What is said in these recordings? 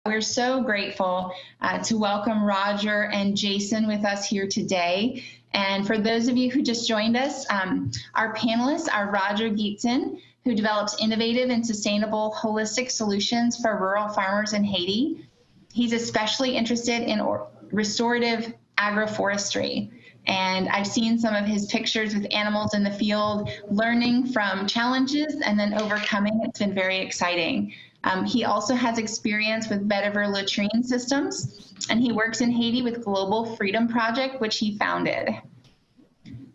We're so grateful to welcome Roger and Jason with us here today. And for those of you who just joined us, our panelists are Roger Gietzen, who develops innovative and sustainable holistic solutions for rural farmers in Haiti. He's especially interested in restorative agroforestry. And I've seen some of his pictures with animals in the field, learning from challenges and then overcoming. It's been very exciting. He also has experience with Vetiver Latrine systems, and he works in Haiti with Global Freedom Project, which he founded.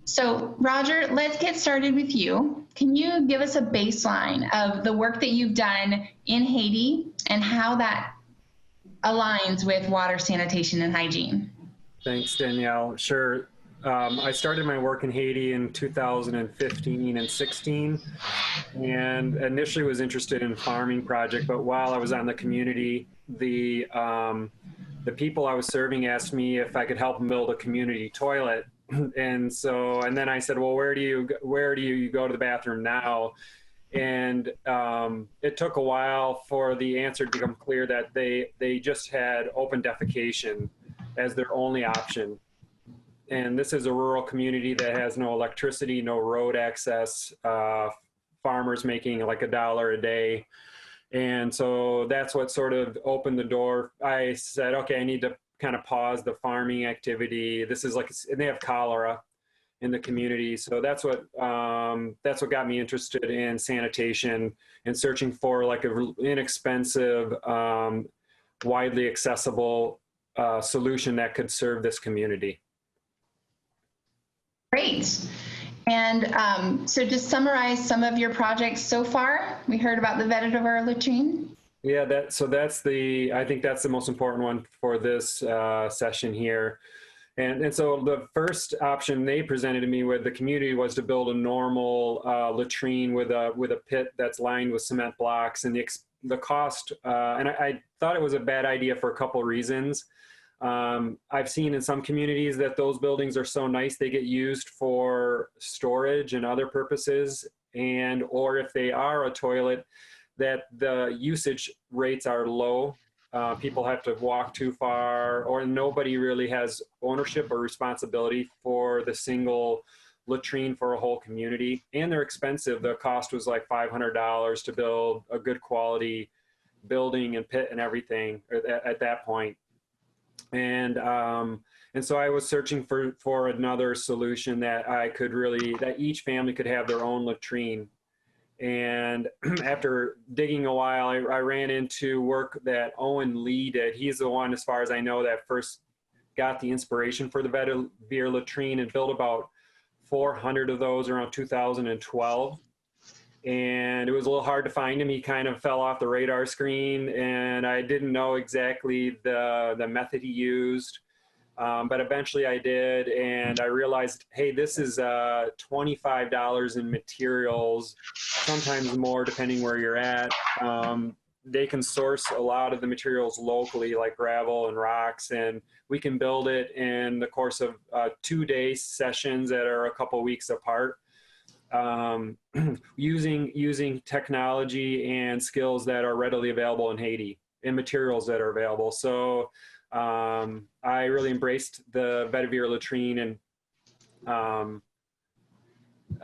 So Roger, let's get started with you. Can you give us a baseline of the work that you've done in Haiti and how that aligns with water, sanitation, and hygiene? Thanks, Danielle. Sure. I started my work in Haiti in 2015 and 16, and initially was interested in a farming project, but while I was on the community, the people I was serving asked me if I could help them build a community toilet. And then I said, well, where do you go to the bathroom now? And it took a while for the answer to become clear that they just had open defecation as their only option. And this is a rural community that has no electricity, no road access, farmers making like $1 a day. And so that's what sort of opened the door. I said, okay, I need to kind of pause the farming activity. This is like, and they have cholera in the community. So that's what got me interested in sanitation and searching for like an inexpensive, widely accessible solution that could serve this community. Great. And so just summarize some of your projects so far. We heard about the Vetiver Latrine. Yeah, I think that's the most important one for this session here. And so the first option they presented to me with the community was to build a normal latrine with a pit that's lined with cement blocks. And the cost, and I thought it was a bad idea for a couple reasons. I've seen in some communities that those buildings are so nice they get used for storage and other purposes, or if they are a toilet, that the usage rates are low. People have to walk too far, or nobody really has ownership or responsibility for the single latrine for a whole community. And they're expensive. The cost was like $500 to build a good quality building and pit and everything at that point. And so I was searching for another solution that that each family could have their own latrine. And after digging a while, I ran into work that Owen Lee did. He's the one, as far as I know, that first got the inspiration for the Vetiver Latrine and built about 400 of those around 2012. And it was a little hard to find him. He kind of fell off the radar screen, and I didn't know exactly the method he used. But eventually I did, and I realized, hey, this is $25 in materials, sometimes more depending where you're at. They can source a lot of the materials locally, like gravel and rocks, and we can build it in the course of 2-day sessions that are a couple weeks apart. Using technology and skills that are readily available in Haiti and materials that are available. So I really embraced the Vetiver Latrine, and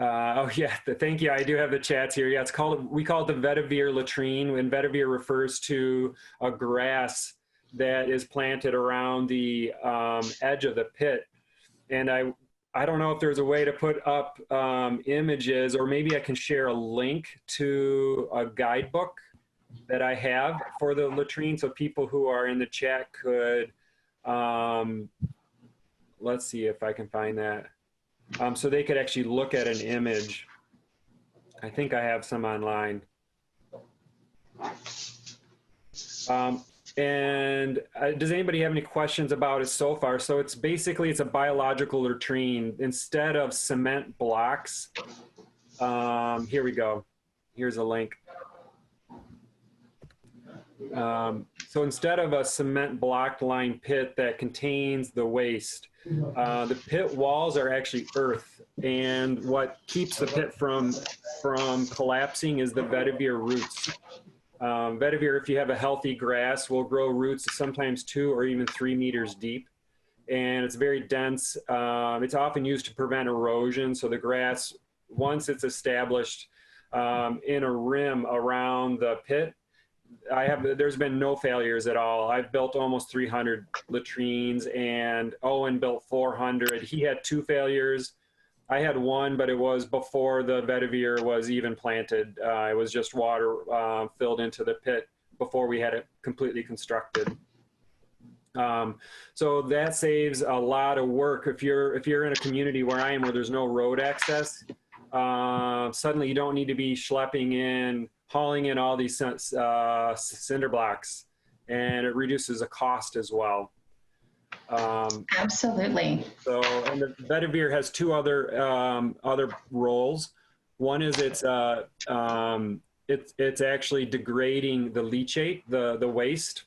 oh yeah, thank you. I do have the chats here. Yeah, we call it the Vetiver Latrine, and vetiver refers to a grass that is planted around the edge of the pit. And I don't know if there's a way to put up images, or maybe I can share a link to a guidebook that I have for the latrine, so people who are in the chat could, let's see if I can find that. So they could actually look at an image. I think I have some online. And does anybody have any questions about it so far? So it's a biological latrine. Instead of cement blocks, here we go. Here's a link. So instead of a cement block lined pit that contains the waste, the pit walls are actually earth. And what keeps the pit from collapsing is the vetiver roots. Vetiver, if you have a healthy grass, will grow roots sometimes 2 or even 3 meters deep. And it's very dense. It's often used to prevent erosion. So the grass, once it's established in a rim around the pit, there's been no failures at all. I've built almost 300 latrines, and Owen built 400. He had 2 failures. I had 1, but it was before the vetiver was even planted. It was just water filled into the pit before we had it completely constructed. So that saves a lot of work. If you're in a community where I am, where there's no road access, suddenly you don't need to be schlepping in, hauling in all these cinder blocks, and it reduces the cost as well. Absolutely. So, and the vetiver has 2 other roles. One is it's actually degrading the leachate, the waste.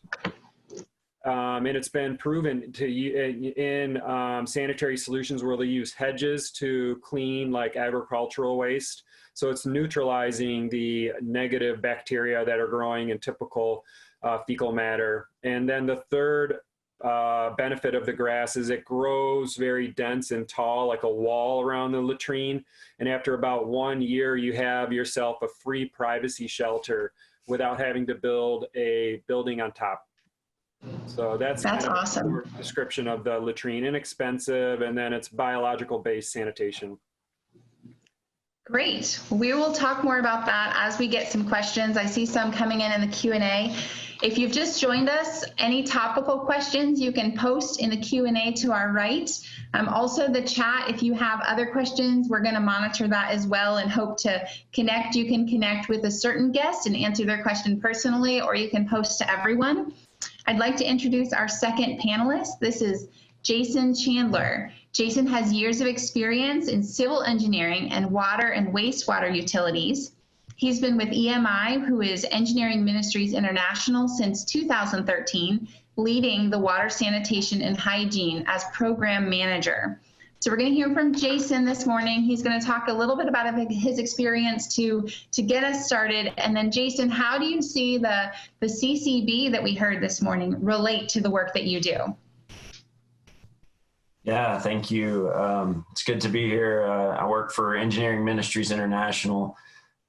And it's been proven to in sanitary solutions where they use hedges to clean like agricultural waste. So it's neutralizing the negative bacteria that are growing in typical fecal matter. And then the third benefit of the grass is it grows very dense and tall, like a wall around the latrine. And after about 1 year, you have yourself a free privacy shelter without having to build a building on top. So that's kind of awesome. a description of the latrine. Inexpensive, and then it's biological-based sanitation. Great. We will talk more about that as we get some questions. I see some coming in the Q&A. If you've just joined us, any topical questions you can post in the Q&A to our right. Also the chat, if you have other questions, we're going to monitor that as well and hope to connect. You can connect with a certain guest and answer their question personally, or you can post to everyone. I'd like to introduce our second panelist. This is Jason Chandler. Jason has years of experience in civil engineering and water and wastewater utilities. He's been with EMI, who is Engineering Ministries International, since 2013, leading the water sanitation and hygiene as program manager. So we're going to hear from Jason this morning. He's going to talk a little bit about his experience to get us started. And then Jason, how do you see the CCB that we heard this morning relate to the work that you do? Yeah, thank you. It's good to be here. I work for Engineering Ministries International.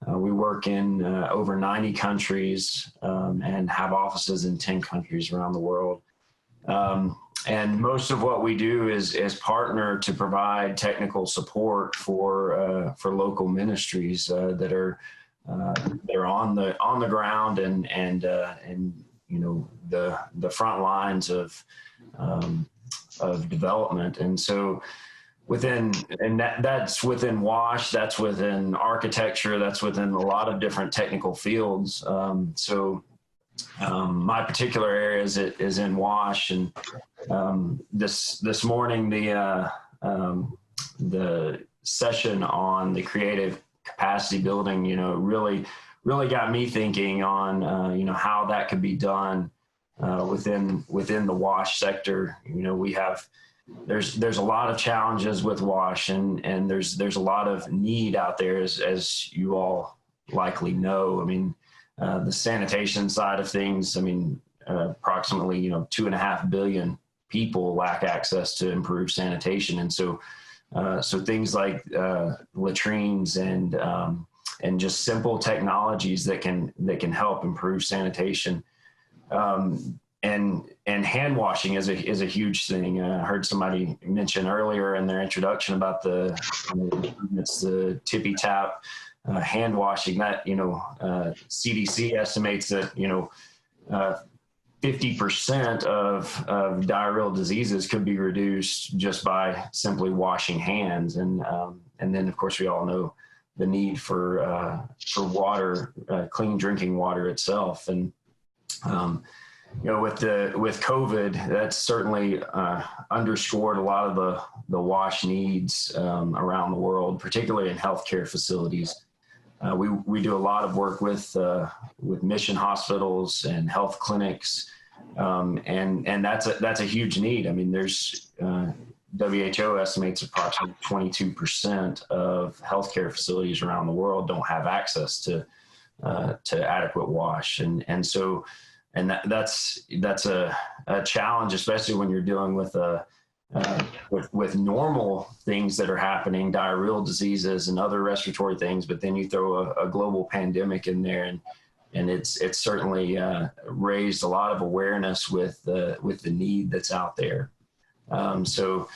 We work in over 90 countries and have offices in 10 countries around the world. And most of what we do is partner to provide technical support for local ministries that are on the ground and you know the front lines of development. And so that's within WASH, that's within architecture, that's within a lot of different technical fields. My particular area is in WASH, and this morning the session on the creative capacity building, you know, really got me thinking on you know, how that could be done within the WASH sector. You know, there's a lot of challenges with WASH, and there's a lot of need out there, as you all likely know. I mean, the sanitation side of things, I mean, approximately, you know, 2.5 billion people lack access to improved sanitation. And so things like latrines and just simple technologies that can help improve sanitation. And hand washing is a huge thing. I heard somebody mention earlier in their introduction about the tippy tap hand washing. That, you know, CDC estimates that, you know, 50% of diarrheal diseases could be reduced just by simply washing hands. And then of course we all know the need for water, clean drinking water itself. And you know, with COVID, that's certainly underscored a lot of the WASH needs around the world, particularly in healthcare facilities. We do a lot of work with mission hospitals and health clinics, and that's a huge need. I mean, there's WHO estimates approximately 22% of healthcare facilities around the world don't have access to to adequate wash. And so that's a challenge, especially when you're dealing with with normal things that are happening, diarrheal diseases and other respiratory things, but then you throw a global pandemic in there, and it's certainly raised a lot of awareness with the need that's out there. So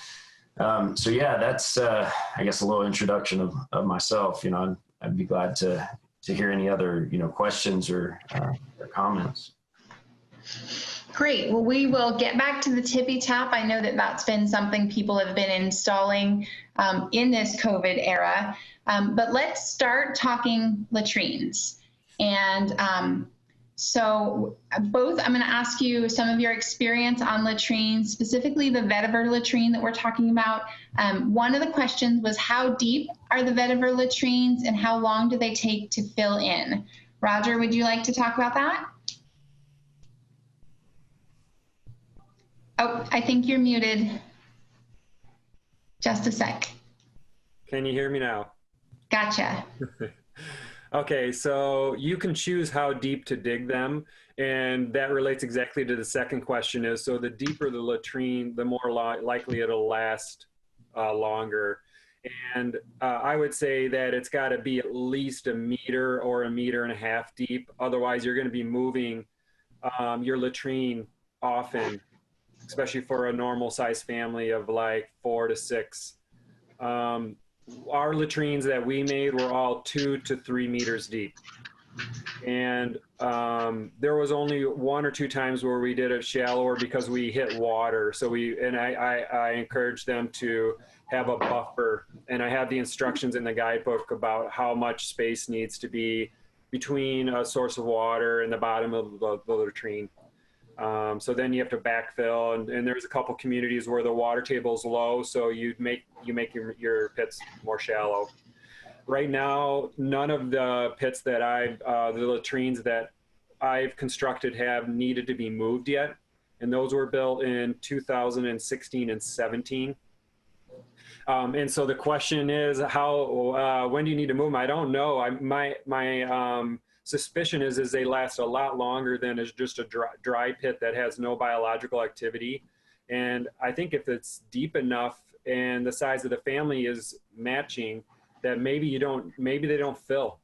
yeah, that's I guess a little introduction of myself. I'd be glad to hear any other questions or comments. Great. Well, we will get back to the tippy tap. I know that that's been something people have been installing in this COVID era. But let's start talking latrines. And so both, I'm going to ask you some of your experience on latrines, specifically the vetiver latrine that we're talking about. One of the questions was, how deep are the vetiver latrines and how long do they take to fill in? Roger, would you like to talk about that? Oh, I think you're muted. Just a sec. Can you hear me now? Gotcha. Okay, so you can choose how deep to dig them, and that relates exactly to the second question is, so the deeper the latrine, the more likely it'll last longer. And I would say that it's got to be at least a meter or 1.5 meters deep. Otherwise, you're going to be moving your latrine often, especially for a normal size family of like 4 to 6. Our latrines that we made were all 2 to 3 meters deep. And there was only 1 or 2 times where we did it shallower because we hit water. So I encouraged them to have a buffer, and I have the instructions in the guidebook about how much space needs to be between a source of water and the bottom of the latrine. So then you have to backfill, and there's a couple communities where the water table is low, so you make your pits more shallow. Right now, none of the pits that the latrines that I've constructed have needed to be moved yet, and those were built in 2016 and 17. And so the question is, when do you need to move them? I don't know. My suspicion is they last a lot longer than is just a dry pit that has no biological activity. And I think if it's deep enough and the size of the family is matching, that maybe they don't fill.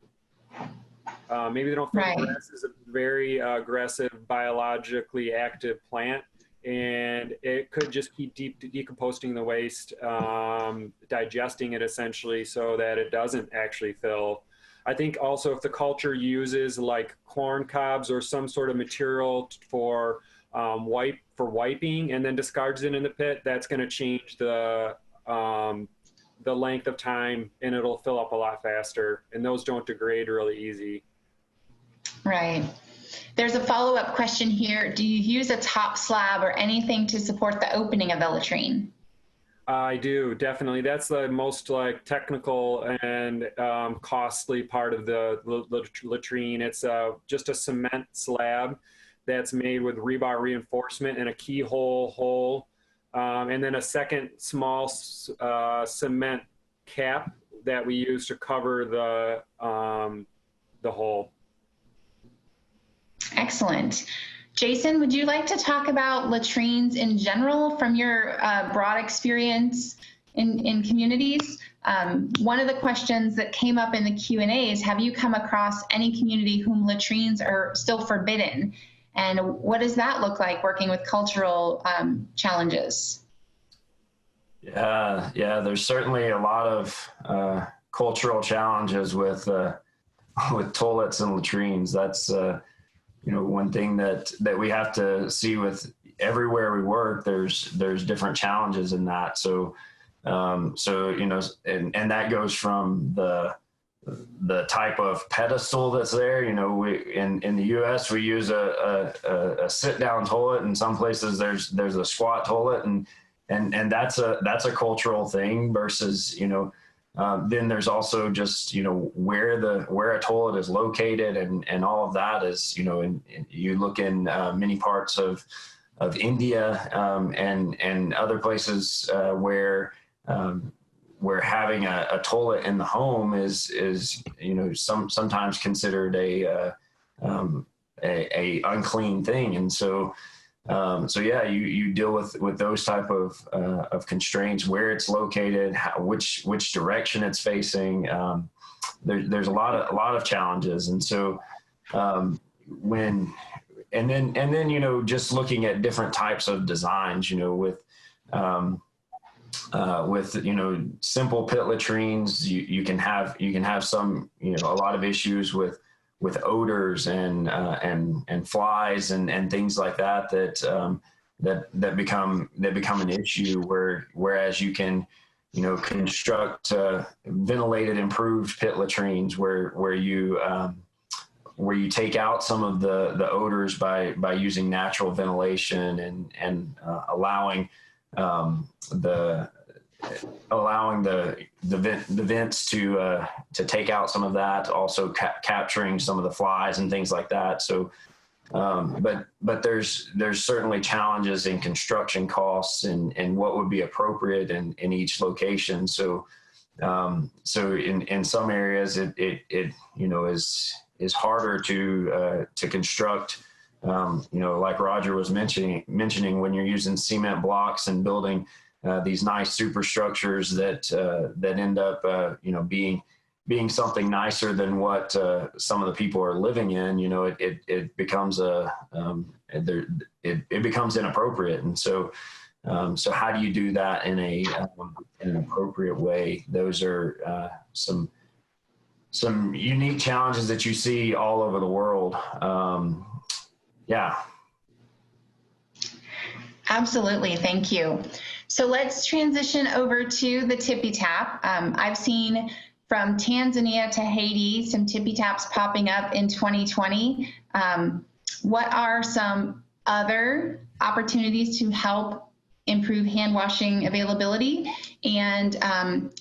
Maybe they don't fill. Right. Grass is a very aggressive, biologically active plant, and it could just keep decomposing the waste, digesting it essentially, so that it doesn't actually fill. I think also if the culture uses like corn cobs or some sort of material for wiping and then discards it in the pit, that's going to change the length of time, and it'll fill up a lot faster. And those don't degrade really easy. Right. There's a follow-up question here. Do you use a top slab or anything to support the opening of the latrine? I do, definitely. That's the most technical and costly part of the latrine. It's just a cement slab that's made with rebar reinforcement and a keyhole hole, and then a second small cement cap that we use to cover the hole. Excellent. Jason, would you like to talk about latrines in general from your broad experience in communities? One of the questions that came up in the Q&A is, have you come across any community whom latrines are still forbidden? And what does that look like working with cultural challenges? Yeah, there's certainly a lot of cultural challenges with toilets and latrines. That's one thing that we have to see with everywhere we work. There's different challenges in that. So and that goes from the type of pedestal that's there. We in the U.S. we use a sit down toilet. In some places there's a squat toilet, and that's a cultural thing versus then there's also just where a toilet is located, and all of that is you look in many parts of India and other places where where having a toilet in the home is sometimes considered a unclean thing. And so yeah, you deal with those type of constraints, where it's located, which direction it's facing. There's a lot of challenges. And so then just looking at different types of designs, with simple pit latrines, you can have some, a lot of issues with odors and flies and things like that become an issue, whereas you can construct ventilated improved pit latrines where you take out some of the odors by using natural ventilation and allowing the vents to take out some of that, also capturing some of the flies and things like that. So, but there's certainly challenges in construction costs and what would be appropriate in each location. So in some areas it is harder to construct. Like Roger was mentioning when you're using cement blocks and building these nice superstructures that end up being something nicer than what some of the people are living in. It becomes it becomes inappropriate. And so how do you do that in an appropriate way? Those are some unique challenges that you see all over the world. Yeah. Absolutely. Thank you. So let's transition over to the tippy tap. I've seen from Tanzania to Haiti some tippy taps popping up in 2020. What are some other opportunities to help improve hand washing availability? And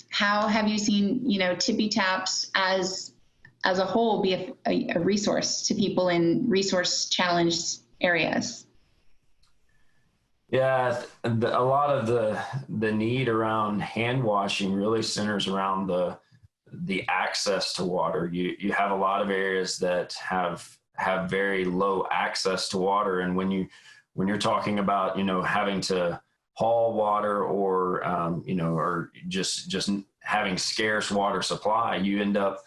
how have you seen, tippy taps as a whole be a resource to people in resource challenged areas? Yeah, a lot of the need around hand washing really centers around the access to water. You have a lot of areas that have very low access to water, and when you're talking about having to haul water or or just having scarce water supply, you end up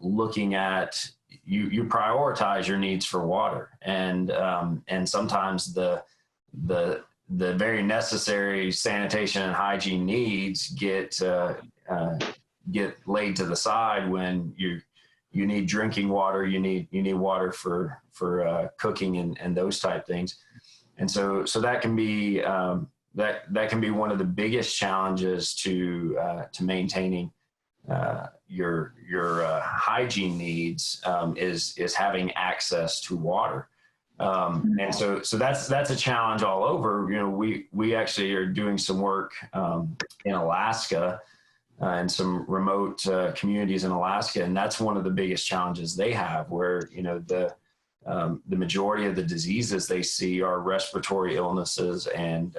looking at you prioritize your needs for water, and sometimes the very necessary sanitation and hygiene needs get laid to the side when you need drinking water, you need water for cooking and those type things. And so that can be that can be one of the biggest challenges to maintaining your hygiene needs, is having access to water. And so that's a challenge all over. We actually are doing some work in Alaska and some remote communities in Alaska, and that's one of the biggest challenges they have, where the majority of the diseases they see are respiratory illnesses and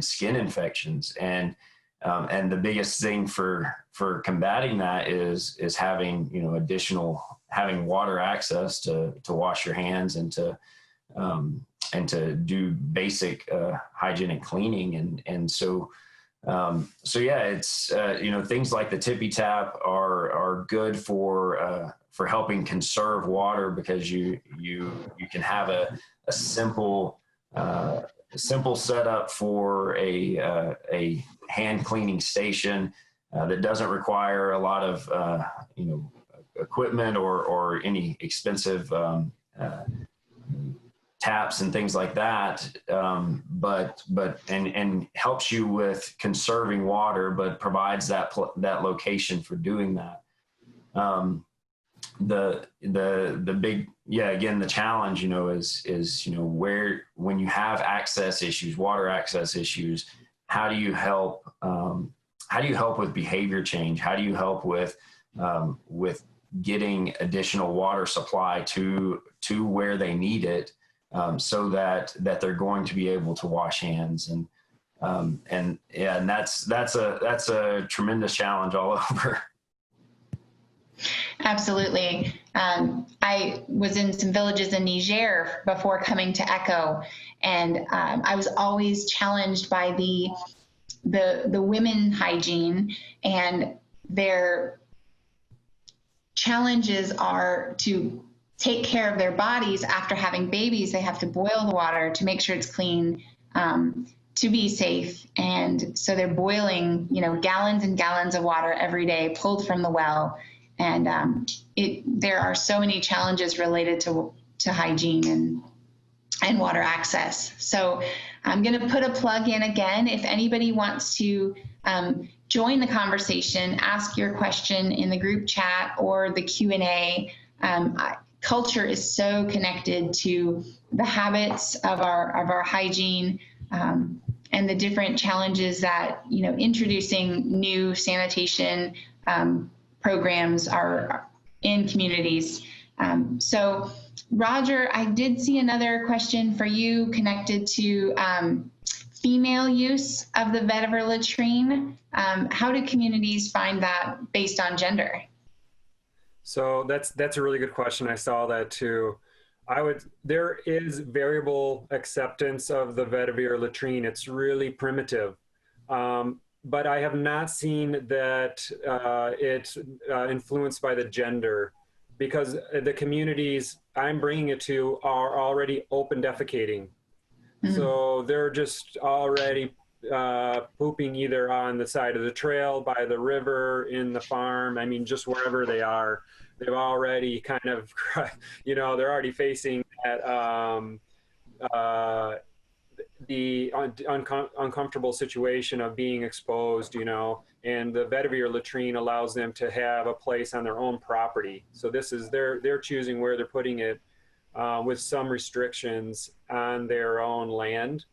skin infections, and the biggest thing for combating that is having having water access to wash your hands and to do basic hygienic cleaning. And so yeah, it's things like the tippy tap are good for helping conserve water, because you can have a simple setup for a hand cleaning station that doesn't require a lot of equipment or any expensive taps and things like that, but helps you with conserving water, but provides that location for doing that. The big, again, the challenge, is where, when you have water access issues, how do you help with behavior change? How do you help with getting additional water supply to where they need it, so that they're going to be able to wash hands? And that's a tremendous challenge all over. Absolutely. I was in some villages in Niger before coming to Echo, and I was always challenged by the women hygiene, and their challenges are to take care of their bodies after having babies. They have to boil the water to make sure it's clean, to be safe. And so they're boiling, gallons and gallons of water every day, pulled from the well. And there are so many challenges related to hygiene and water access. So I'm going to put a plug in again. If anybody wants to join the conversation, ask your question in the group chat or the Q&A. Culture is so connected to the habits of our hygiene and the different challenges that introducing new sanitation programs are in communities. So Roger, I did see another question for you connected to female use of the Vetiver Latrine. How do communities find that based on gender? So that's a really good question. I saw that too. There is variable acceptance of the Vetiver Latrine. It's really primitive. But I have not seen that it's influenced by the gender, because the communities I'm bringing it to are already open defecating. Mm-hmm. So they're just already pooping either on the side of the trail, by the river, in the farm. I mean, just wherever they are, they've already kind of, they're already facing that the uncomfortable situation of being exposed, and the Vetiver Latrine allows them to have a place on their own property. So they're choosing where they're putting it with some restrictions on their own land.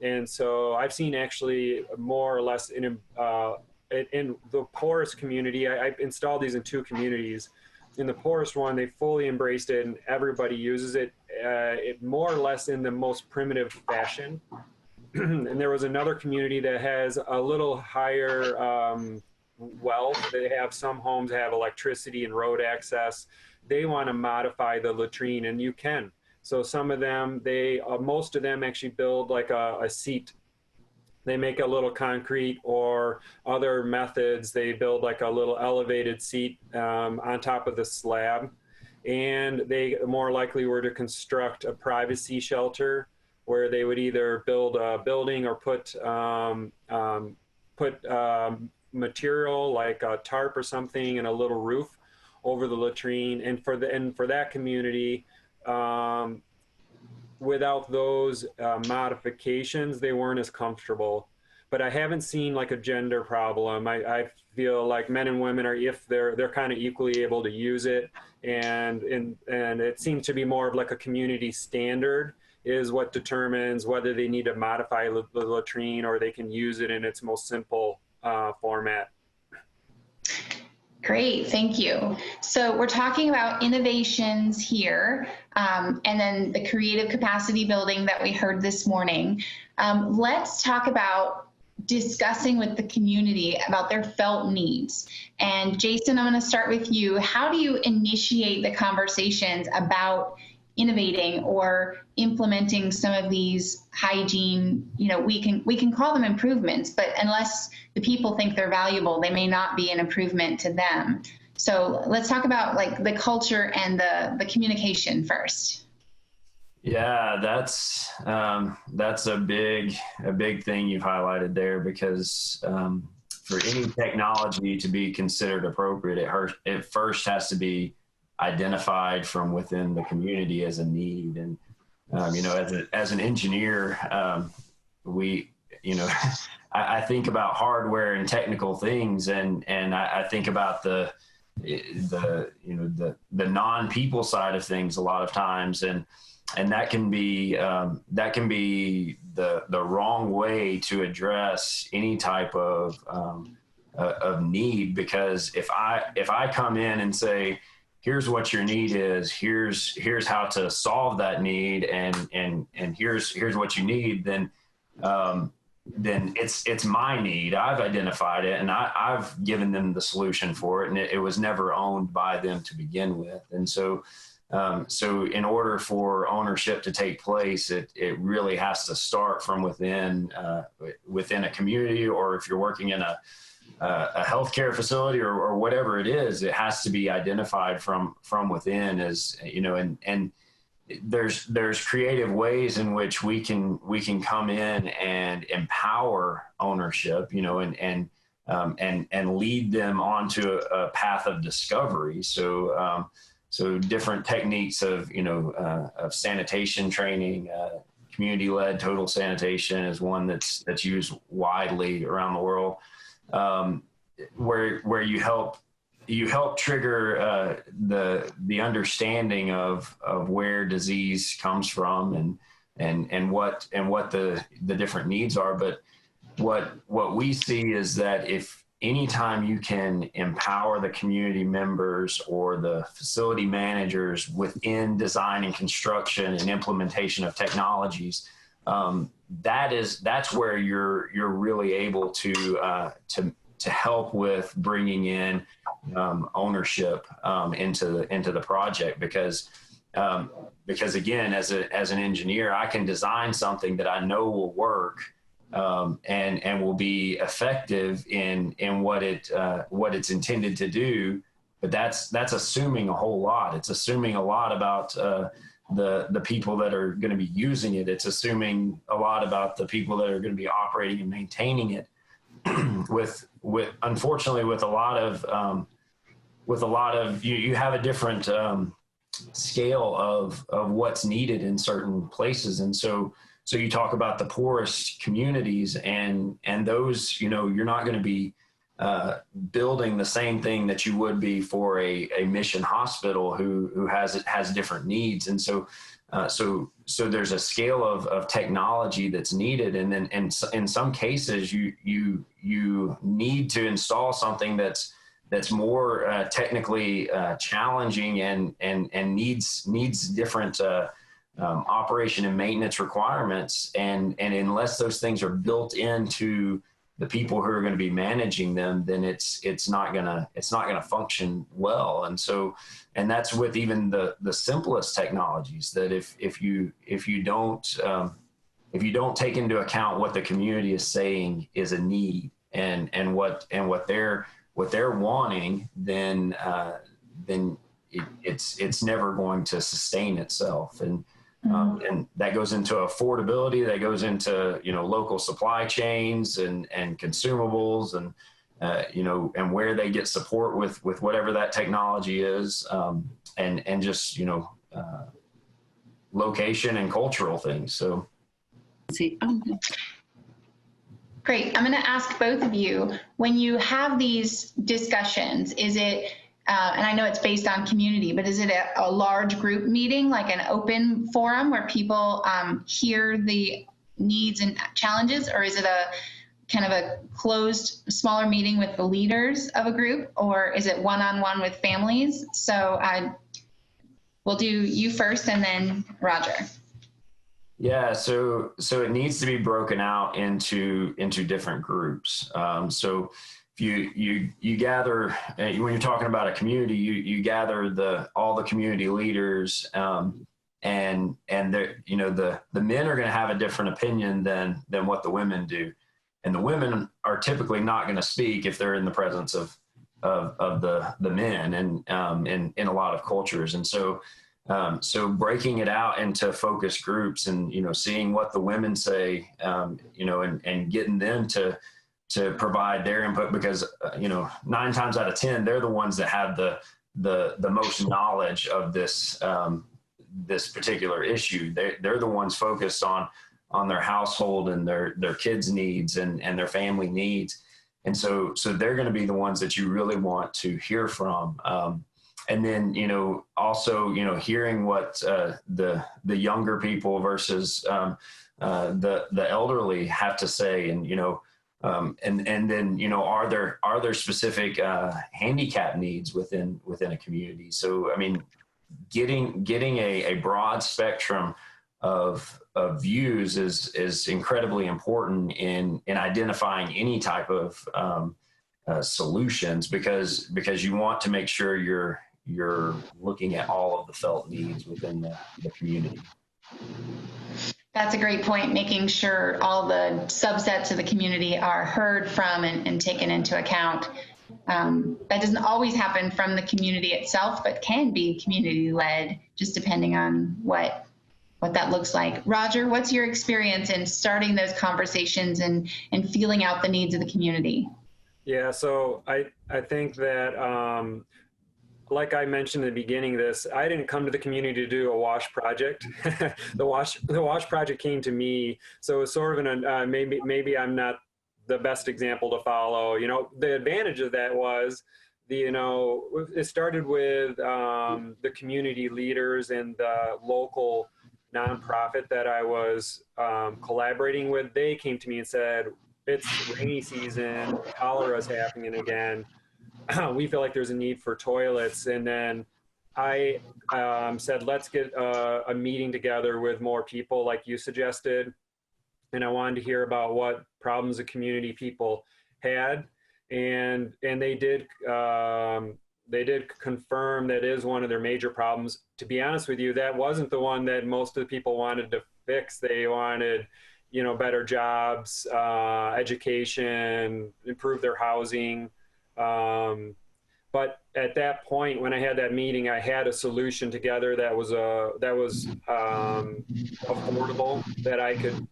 And so I've seen actually more or less in the poorest community. I've installed these in 2 communities. In the poorest one, they fully embraced it and everybody uses it, more or less in the most primitive fashion. And there was another community that has a little higher wealth. They have some homes have electricity and road access. They want to modify the latrine, and you can. So some of them, most of them actually build like a seat. They make a little concrete, or other methods. They build like a little elevated seat on top of the slab. And they more likely were to construct a privacy shelter, where they would either build a building or put material like a tarp or something and a little roof over the latrine. And for that community, without those modifications, they weren't as comfortable. But I haven't seen like a gender problem. I feel like men and women they're kind of equally able to use it, and it seems to be more of like a community standard is what determines whether they need to modify the latrine or they can use it in its most simple format. Great, thank you. So we're talking about innovations here, and then the creative capacity building that we heard this morning. Let's talk about discussing with the community about their felt needs. And Jason, I'm going to start with you. How do you initiate the conversations about innovating or implementing some of these hygiene, we can call them improvements, but unless the people think they're valuable, they may not be an improvement to them. So let's talk about like the culture and the communication first. Yeah, that's a big thing you've highlighted there, because for any technology to be considered appropriate, it first has to be identified from within the community as a need. And as an engineer, I think about hardware and technical things, and I think about the non-people side of things a lot of times, and that can be the wrong way to address any type of need. Because if I come in and say, here's what your need is, here's how to solve that need, and here's what you need, then then it's my need. I've identified it, and I've given them the solution for it, and it was never owned by them to begin with. And so, so in order for ownership to take place, it really has to start from within a community, or if you're working in a healthcare facility or whatever it is, it has to be identified from within, as you know, and there's creative ways in which we can come in and empower ownership, you know, and lead them onto a path of discovery. So so different techniques of, you know, of sanitation training, community-led total sanitation is one that's used widely around the world, where you help trigger the understanding of where disease comes from and what the different needs are. But what we see is that if anytime you can empower the community members or the facility managers within design and construction and implementation of technologies, that's where you're really able to help with bringing in ownership into the project, because again, as an engineer, I can design something that I know will work and will be effective in what it's intended to do. But that's assuming a whole lot. It's assuming a lot about the people that are going to be using it. It's assuming a lot about the people that are going to be operating and maintaining it. Unfortunately, with a lot of you have a different scale of what's needed in certain places. And so you talk about the poorest communities, and those, you know, you're not going to be building the same thing that you would be for a mission hospital who has different needs. And so there's a scale of technology that's needed. And then in some cases you need to install something that's more technically challenging and needs different operation and maintenance requirements. And unless those things are built into the people who are going to be managing them, then it's not gonna function well. And that's with even the simplest technologies, that if you don't take into account what the community is saying is a need and what they're wanting, then it's never going to sustain itself. And that goes into affordability, that goes into, you know, local supply chains and consumables, and you know, and where they get support with whatever that technology is, and just, you know, location and cultural things. So great. I'm going to ask both of you, when you have these discussions, is it and I know it's based on community, but is it a large group meeting, like an open forum where people hear the needs and challenges, or is it a kind of a closed, smaller meeting with the leaders of a group, or is it one-on-one with families? So we'll do you first and then Roger. Yeah, so it needs to be broken out into different groups. So you gather, when you're talking about a community, you gather all the community leaders, and you know, the men are going to have a different opinion than what the women do, and the women are typically not going to speak if they're in the presence of the men, and in a lot of cultures. And so breaking it out into focus groups, and, you know, seeing what the women say, you know, and getting them to provide their input, because, you know, 9 times out of 10, they're the ones that have the most knowledge of this particular issue. They're the ones focused on their household and their kids' needs and their family needs. And so they're going to be the ones that you really want to hear from. And then, you know, also, you know, hearing what the younger people versus the elderly have to say, and, you know, and then, you know, are there specific handicap needs within a community? So, I mean, getting a broad spectrum of views is incredibly important in identifying any type of solutions, because you want to make sure you're looking at all of the felt needs within the community. That's a great point, making sure all the subsets of the community are heard from and taken into account. That doesn't always happen from the community itself, but can be community-led, just depending on what that looks like. Roger, what's your experience in starting those conversations and feeling out the needs of the community? Yeah, so I think that, like I mentioned in the beginning of this, I didn't come to the community to do a wash project. The wash project came to me. So it was sort of maybe I'm not the best example to follow. You know, the advantage of that was it started with the community leaders and the local nonprofit that I was collaborating with. They came to me and said, it's rainy season, cholera is happening again. We feel like there's a need for toilets. And then I said, let's get a meeting together with more people like you suggested. And I wanted to hear about what problems the community people had. And they did confirm that is one of their major problems. To be honest with you, that wasn't the one that most of the people wanted to fix. They wanted, better jobs, education, improve their housing. But at that point, when I had that meeting, I had a solution together that was affordable, that I could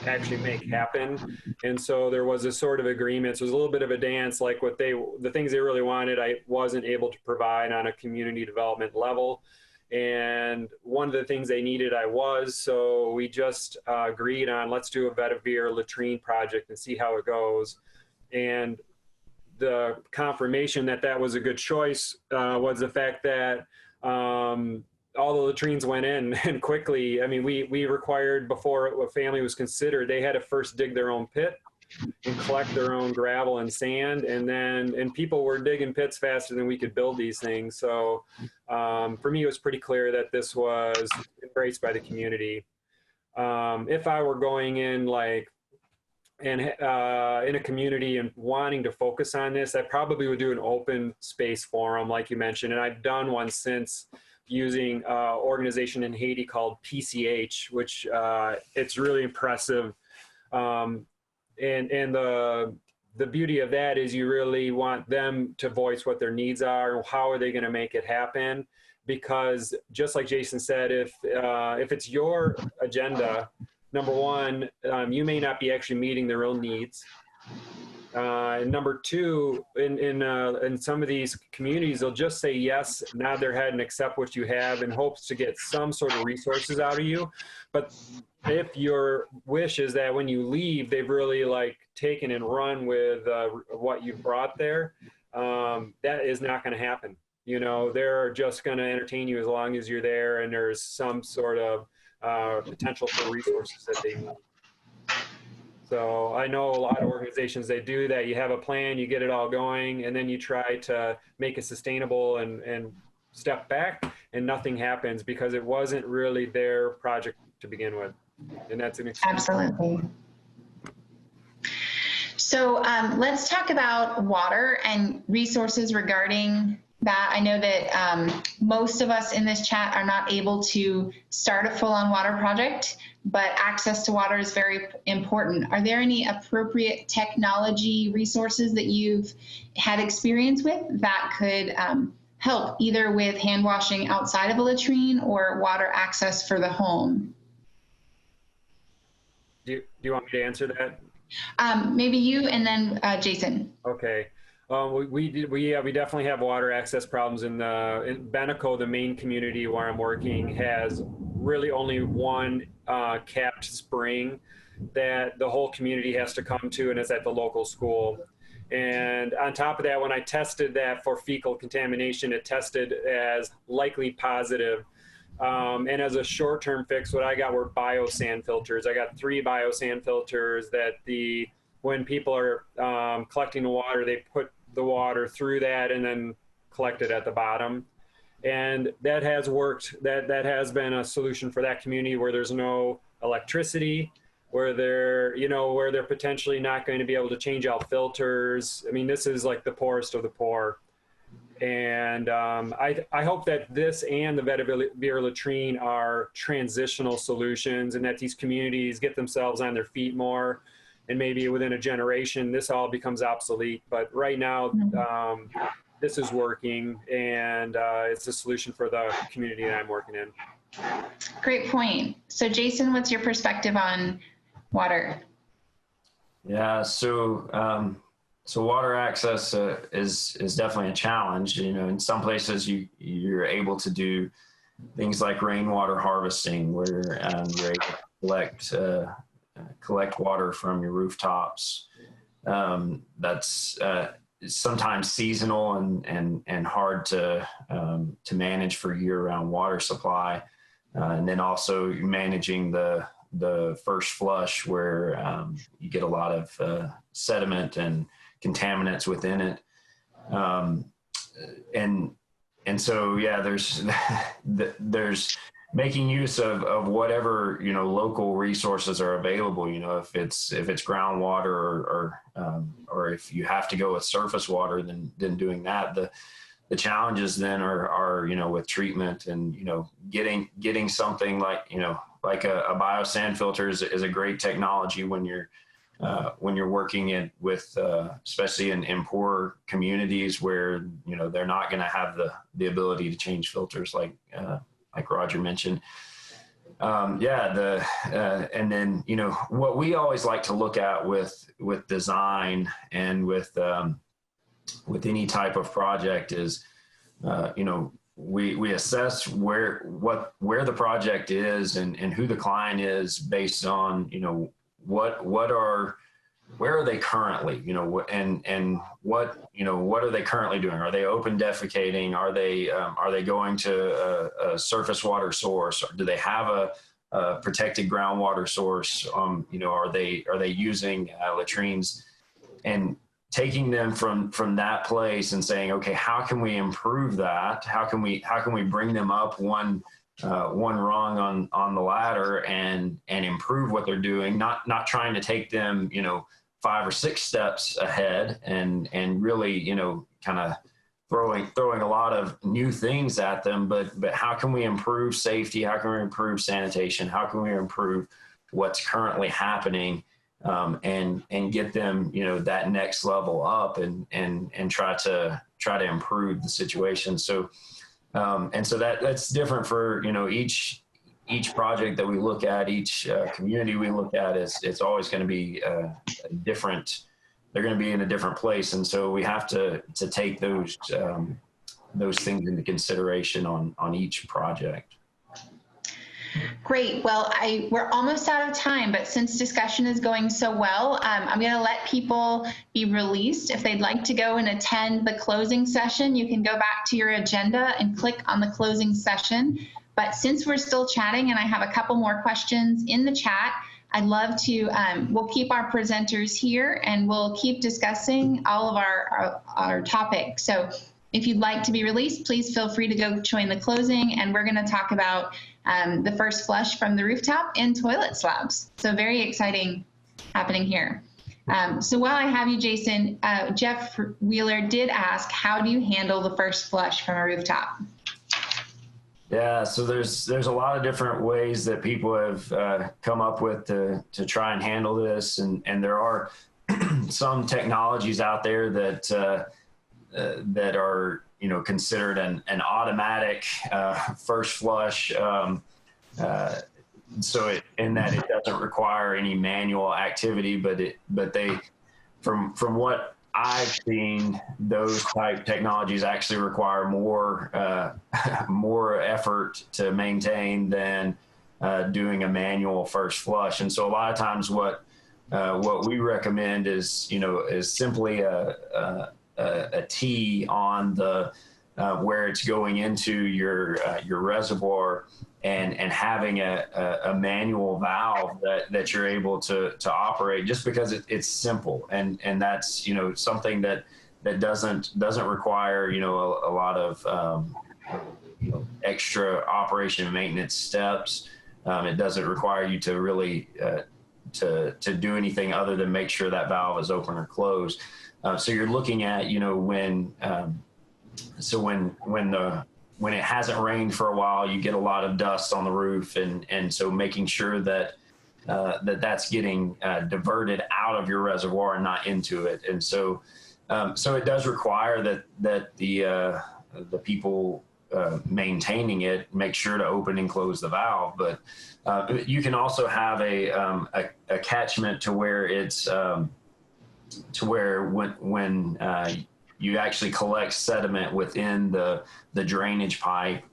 actually make happen. And so there was a sort of agreement. So it was a little bit of a dance, like the things they really wanted, I wasn't able to provide on a community development level. And one of the things they needed, I was. So we just agreed on, let's do a Vetiver Latrine project and see how it goes. And the confirmation that was a good choice was the fact that all the latrines went in and quickly. I mean, we required, before a family was considered, they had to first dig their own pit and collect their own gravel and sand. And people were digging pits faster than we could build these things. So for me, it was pretty clear that this was embraced by the community. If I were going in in a community and wanting to focus on this, I probably would do an open space forum like you mentioned. And I've done one since, using an organization in Haiti called PCH, which it's really impressive. And the beauty of that is you really want them to voice what their needs are and how are they going to make it happen. Because just like Jason said, if it's your agenda, number one, you may not be actually meeting their own needs. And number two, in some of these communities, they'll just say yes, nod their head and accept what you have in hopes to get some sort of resources out of you. But if your wish is that when you leave, they've really taken and run with what you brought there, that is not going to happen. They're just going to entertain you as long as you're there and there's some sort of potential for resources that they need. So I know a lot of organizations, they do that. You have a plan, you get it all going, and then you try to make it sustainable and step back, and nothing happens because it wasn't really their project to begin with. And that's an excuse. Absolutely. So let's talk about water and resources regarding that. I know that most of us in this chat are not able to start a full-on water project, but access to water is very important. Are there any appropriate technology resources that you've had experience with that could help either with hand washing outside of a latrine or water access for the home? Do you want me to answer that? Maybe you and then Jason. Okay. We definitely have water access problems in Beneco. The main community where I'm working has really only one capped spring that the whole community has to come to, and it's at the local school. And on top of that, when I tested that for fecal contamination, it tested as likely positive. And as a short-term fix, what I got were biosand filters. I got 3 biosand filters that when people are collecting the water, they put the water through that and then collect it at the bottom. And that has worked. That has been a solution for that community where there's no electricity, where they're potentially not going to be able to change out filters. I mean, this is like the poorest of the poor. And I hope that this and the Vetiver Latrine are transitional solutions, and that these communities get themselves on their feet more, and maybe within a generation, this all becomes obsolete. But right now, this is working, and it's a solution for the community that I'm working in. Great point. So Jason, what's your perspective on water? Yeah, so water access is definitely a challenge. You know, in some places you're able to do things like rainwater harvesting, where you're able to collect water from your rooftops. That's sometimes seasonal and hard to manage for year-round water supply, and then also managing the first flush, where you get a lot of sediment and contaminants within it, and so yeah, there's making use of whatever local resources are available. If it's groundwater or if you have to go with surface water, then doing that. The challenges then are with treatment and getting something like a biosand filter is a great technology when you're working with especially in poor communities where they're not going to have the ability to change filters like Roger mentioned. And then what we always like to look at with design and with any type of project is we assess where the project is and who the client is based on where are they currently, and what are they currently doing? Are they open defecating? Are they going to a surface water source? Or do they have a protected groundwater source? Are they using latrines? And taking them from that place and saying, okay, how can we improve that? How can we bring them up one rung on the ladder and improve what they're doing, not trying to take them 5 or 6 steps ahead and really kind of throwing a lot of new things at them, but how can we improve safety? How can we improve sanitation? How can we improve what's currently happening, and get them that next level up and try to improve the situation. So and so that's different for each project that we look at, each community we look at. It's always going to be different. They're going to be in a different place, and so we have to take those things into consideration on each project. Great. Well, we're almost out of time, but since discussion is going so well, I'm going to let people be released. If they'd like to go and attend the closing session, you can go back to your agenda and click on the closing session. But since we're still chatting and I have a couple more questions in the chat, I'd love to, we'll keep our presenters here and we'll keep discussing all of our topics. So if you'd like to be released, please feel free to go join the closing, and we're going to talk about the first flush from the rooftop and toilet slabs. So very exciting happening here. So while I have you, Jason, Jeff Wheeler did ask, how do you handle the first flush from a rooftop? Yeah, so there's a lot of different ways that people have come up with to try and handle this, and there are some technologies out there that are considered an automatic first flush. So in that it doesn't require any manual activity, but they from what I've seen, those type technologies actually require more effort to maintain than doing a manual first flush. And so a lot of times what we recommend is simply a T on the where it's going into your reservoir, and having a manual valve that you're able to operate, just because it's simple, and that's something that doesn't require a lot of extra operation and maintenance steps. It doesn't require you to really to do anything other than make sure that valve is open or closed. So you're looking at, when it hasn't rained for a while, you get a lot of dust on the roof, and so making sure that that's getting diverted out of your reservoir and not into it. And so it does require that the people maintaining it make sure to open and close the valve. But you can also have a catchment to where it's to where when you actually collect sediment within the drainage pipe,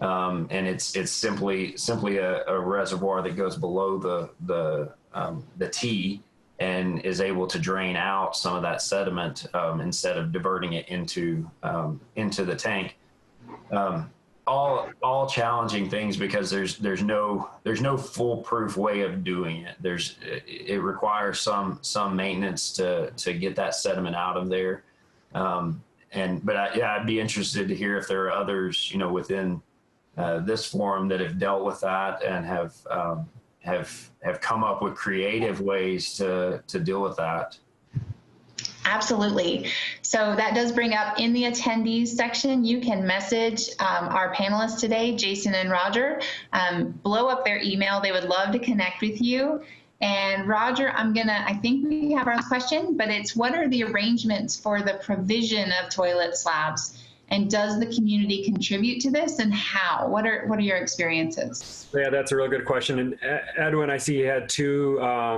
and it's simply a reservoir that goes below the T and is able to drain out some of that sediment instead of diverting it into the tank. All challenging things because there's no foolproof way of doing it. It requires some maintenance to get that sediment out of there. I'd be interested to hear if there are others, within this forum that have dealt with that and have come up with creative ways to deal with that. Absolutely. So that does bring up, in the attendees section, you can message our panelists today, Jason and Roger, blow up their email. They would love to connect with you. And Roger, I think we have our question, but it's, what are the arrangements for the provision of toilet slabs? And does the community contribute to this, and how? What are your experiences? Yeah, that's a real good question. And Edwin, I see you had two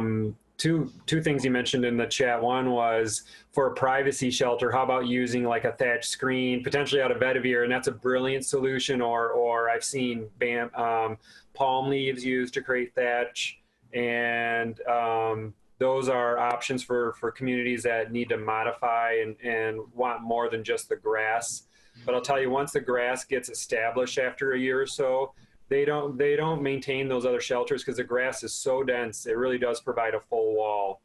things you mentioned in the chat. One was for a privacy shelter, how about using like a thatch screen, potentially out of vetiver, and that's a brilliant solution. Or I've seen palm leaves used to create thatch, and those are options for communities that need to modify and want more than just the grass. But I'll tell you, once the grass gets established after a year or so, they don't maintain those other shelters because the grass is so dense. It really does provide a full wall.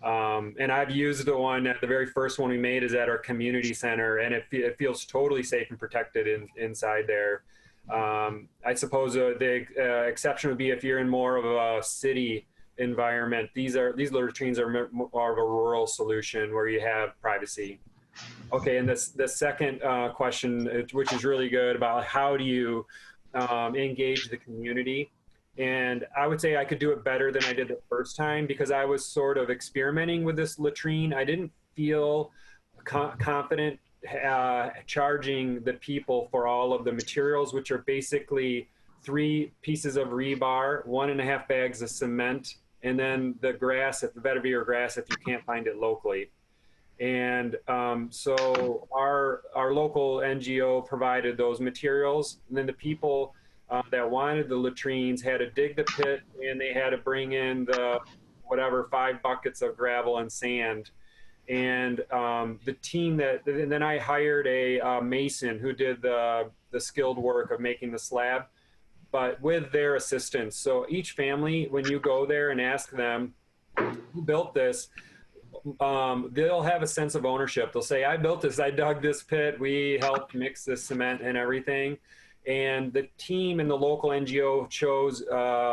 And I've used the one, the very first one we made is at our community center, and it feels totally safe and protected inside there. I suppose the exception would be if you're in more of a city environment. These latrines are more of a rural solution where you have privacy. Okay, and the second question, which is really good, about how do you engage the community. And I would say I could do it better than I did the first time because I was sort of experimenting with this latrine. I didn't feel confident charging the people for all of the materials, which are basically 3 pieces of rebar, 1.5 bags of cement, and then the grass, if the vetiver grass, if you can't find it locally. And so our local NGO provided those materials, and then the people that wanted the latrines had to dig the pit, and they had to bring in the 5 buckets of gravel and sand. And the team and then I hired a mason who did the skilled work of making the slab, but with their assistance. So each family, when you go there and ask them who built this, they'll have a sense of ownership. They'll say, I built this, I dug this pit, we helped mix the cement and everything. And the team and the local NGO chose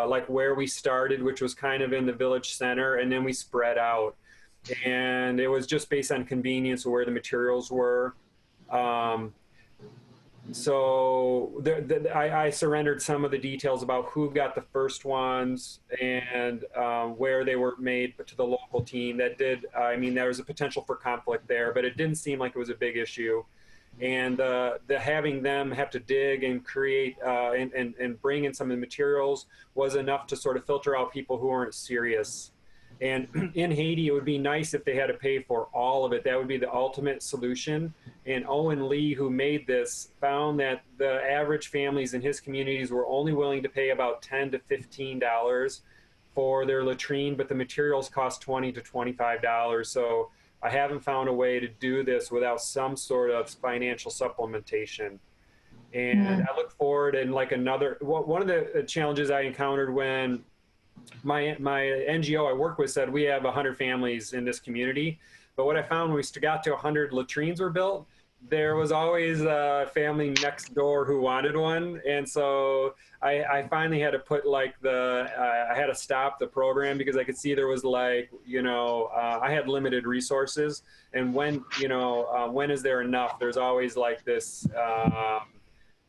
like where we started, which was kind of in the village center, and then we spread out. And it was just based on convenience of where the materials were. So I surrendered some of the details about who got the first ones and where they were made to the local team. That did, there was a potential for conflict there, but it didn't seem like it was a big issue. And the having them have to dig and create and bring in some of the materials was enough to sort of filter out people who weren't serious. And in Haiti, it would be nice if they had to pay for all of it. That would be the ultimate solution. And Owen Lee, who made this, found that the average families in his communities were only willing to pay about $10 to $15 for their latrine, but the materials cost $20 to $25. So I haven't found a way to do this without some sort of financial supplementation. And I look forward, and like one of the challenges I encountered when my NGO I work with said we have 100 families in this community, but what I found when we got to 100 latrines were built, there was always a family next door who wanted one, and so I finally had to put like I had to stop the program because I could see there was like, I had limited resources, and when is there enough? There's always like this.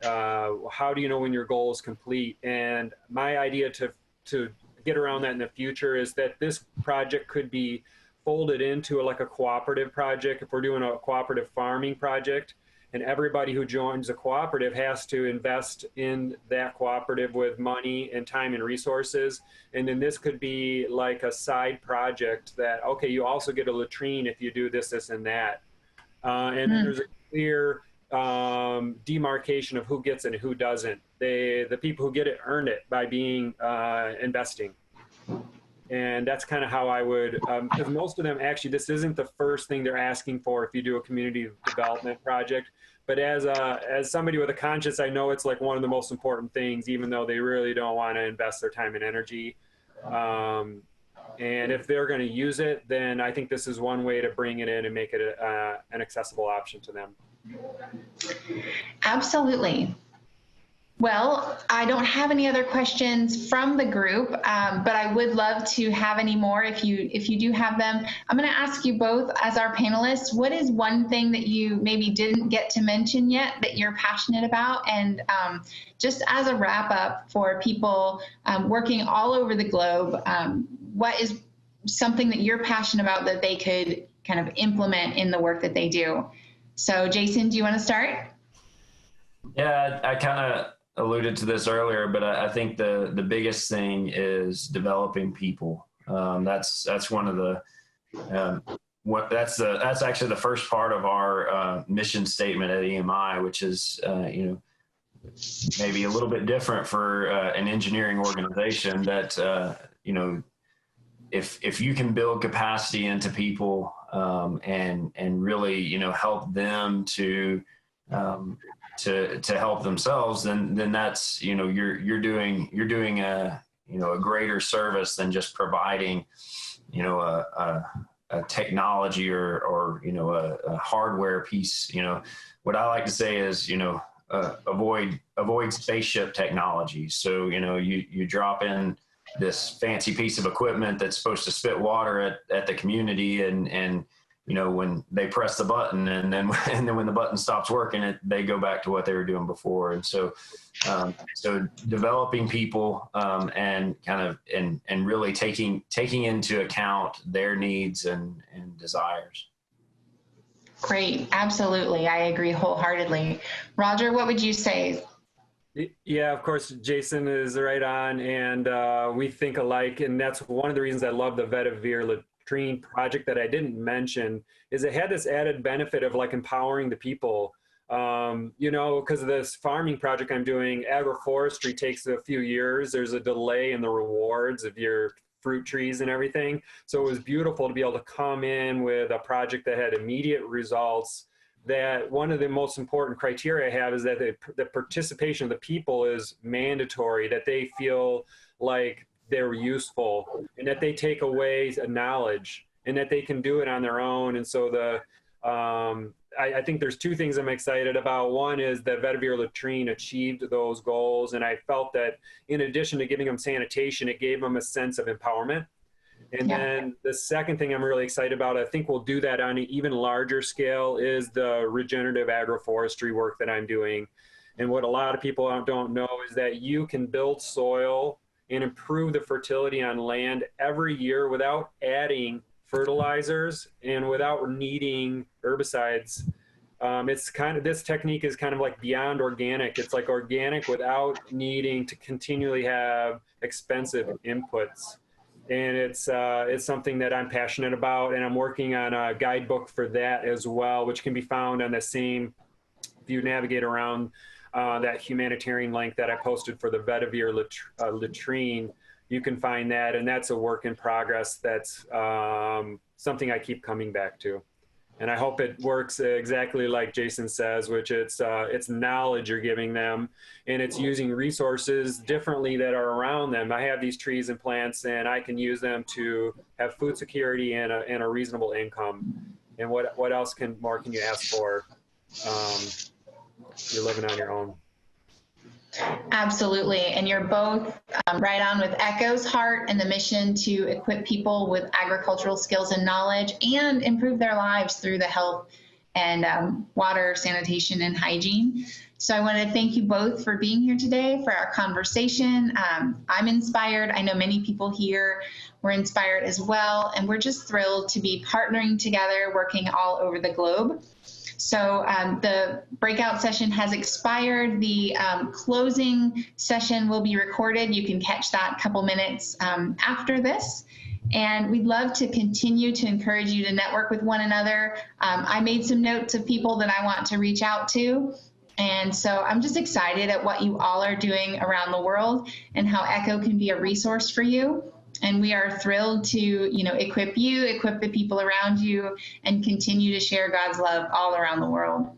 How do you know when your goal is complete? And my idea to get around that in the future is that this project could be folded into like a cooperative project. If we're doing a cooperative farming project, and everybody who joins a cooperative has to invest in that cooperative with money and time and resources. And then this could be like a side project that, okay, you also get a latrine if you do this, this, and that. And then there's a clear demarcation of who gets it and who doesn't. The people who get it earn it by being investing. And that's kind of how I would, because most of them actually, this isn't the first thing they're asking for if you do a community development project. But as somebody with a conscience, I know it's like one of the most important things, even though they really don't want to invest their time and energy. And if they're going to use it, then I think this is one way to bring it in and make it an accessible option to them. Absolutely. Well, I don't have any other questions from the group, but I would love to have any more if you do have them. I'm going to ask you both as our panelists, what is one thing that you maybe didn't get to mention yet that you're passionate about? And just as a wrap up for people working all over the globe, what is something that you're passionate about that they could kind of implement in the work that they do? So Jason, do you want to start? Yeah, I kind of alluded to this earlier, but I think the biggest thing is developing people. That's one of the that's actually the first part of our mission statement at EMI, which is maybe a little bit different for an engineering organization. That if you can build capacity into people and really help them to help themselves, then that's you're doing a a greater service than just providing a technology or a hardware piece. What I like to say is avoid spaceship technology. So you drop in this fancy piece of equipment that's supposed to spit water at the community, and when they press the button and then when the button stops working, they go back to what they were doing before. And so developing people and kind of and really taking into account their needs and desires. Great. Absolutely. I agree wholeheartely. Roger, what would you say? Yeah, of course, Jason is right on, and we think alike. And that's one of the reasons I love the Vetiver Latrine project that I didn't mention, is it had this added benefit of like empowering the people. Because of this farming project I'm doing, agroforestry takes a few years. There's a delay in the rewards of your fruit trees and everything. So it was beautiful to be able to come in with a project that had immediate results. That one of the most important criteria I have is that the participation of the people is mandatory, that they feel like they're useful and that they take away knowledge and that they can do it on their own. And so I think there's two things I'm excited about. One is that Vetiver Latrine achieved those goals. And I felt that in addition to giving them sanitation, it gave them a sense of empowerment. And then the second thing I'm really excited about, I think we'll do that on an even larger scale, is the regenerative agroforestry work that I'm doing. And what a lot of people don't know is that you can build soil and improve the fertility on land every year without adding fertilizers and without needing herbicides. This technique is kind of like beyond organic. It's like organic without needing to continually have expensive inputs. And it's something that I'm passionate about, and I'm working on a guidebook for that as well, which can be found on the same, if you navigate around that humanitarian link that I posted for the Vetiver Latrine, you can find that, and that's a work in progress. That's something I keep coming back to. And I hope it works exactly like Jason says, which it's knowledge you're giving them, and it's using resources differently that are around them. I have these trees and plants, and I can use them to have food security and a reasonable income. And what else more can you ask for? you're living on your own. Absolutely. And you're both right on with Echo's heart and the mission to equip people with agricultural skills and knowledge and improve their lives through the health and water, sanitation, and hygiene. So I want to thank you both for being here today for our conversation. I'm inspired. I know many people here were inspired as well. And we're just thrilled to be partnering together, working all over the globe. So the breakout session has expired. The closing session will be recorded. You can catch that a couple minutes after this. And we'd love to continue to encourage you to network with one another. I made some notes of people that I want to reach out to. And so I'm just excited at what you all are doing around the world and how Echo can be a resource for you. And we are thrilled to, equip you, equip the people around you, and continue to share God's love all around the world.